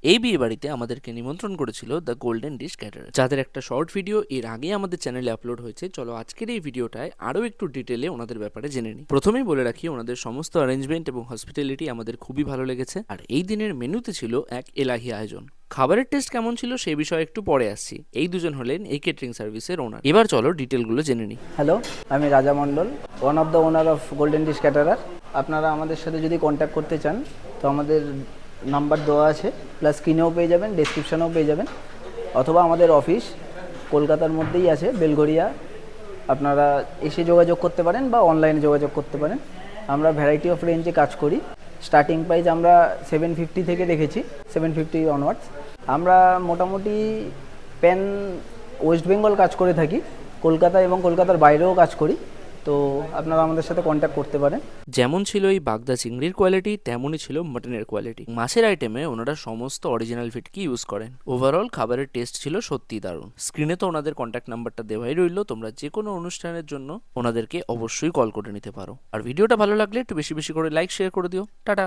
এই বিয়ে বাড়িতে আমাদেরকে নিমন্ত্রণ করেছিল দ্য গোল্ডেন ডিশ ক্যাটারার, যাদের একটা শর্ট ভিডিও এর আগে আমাদের চ্যানেলে আপলোড হয়েছে। চলো আজকের এই ভিডিওটায় আরও একটু ডিটেলে ওনাদের ব্যাপারে জেনে নিই। প্রথমেই বলে রাখি, ওনাদের সমস্ত অ্যারেঞ্জমেন্ট এবং হসপিটালিটি আমাদের খুবই ভালো লেগেছে। আর এই দিনের মেনুতে ছিল এক এলাহি আয়োজন। খাবারের টেস্ট কেমন ছিল সেই বিষয়ে একটু পরে আসছি। এই দুজন হলেন এই কেটারিং সার্ভিসের ওনার। এবার চলো ডিটেলগুলো জেনে নিই। হ্যালো, আমি Raja Mondal, one of the owner of Golden Dish caterer. আপনারা আমাদের সাথে যদি কন্ট্যাক্ট করতে চান তো আমাদের নাম্বার দেওয়া আছে, প্লাস স্ক্রিনেও পেয়ে যাবেন, ডেসক্রিপশানেও পেয়ে যাবেন, অথবা আমাদের অফিস কলকাতার মধ্যেই আছে, বেলঘরিয়া। আপনারা এসে যোগাযোগ করতে পারেন বা অনলাইনে যোগাযোগ করতে পারেন। আমরা ভ্যারাইটি অফ রেঞ্জে কাজ করি। স্টার্টিং প্রাইস আমরা 750 থেকে রেখেছি, 750 অনওয়ার্ডস। আমরা মোটামুটি প্যান ওয়েস্ট বেঙ্গল কাজ করে থাকি, কলকাতা এবং কলকাতার বাইরেও কাজ করি। তো আপনারা আমাদের সাথে কন্ট্যাক্ট করতে পারেন। যেমন ছিল এই বাগদা চিংড়ির কোয়ালিটি, তেমনই ছিল মাটনের কোয়ালিটি। মাছের আইটেমে ওনারা সমস্ত অরিজিনাল ফিটকি ইউজ করেন। ওভারঅল খাবারের টেস্ট ছিল সত্যিই দারুণ। স্ক্রিনে তো ওনাদের কন্ট্যাক্ট নাম্বারটা দেওয়াই রইল, তোমরা যে কোনো অনুষ্ঠানের জন্য ওনাদেরকে অবশ্যই কল করে নিতে পারো। আর ভিডিওটা ভালো লাগলে একটু বেশি বেশি করে লাইক শেয়ার করে দিও। টাটা।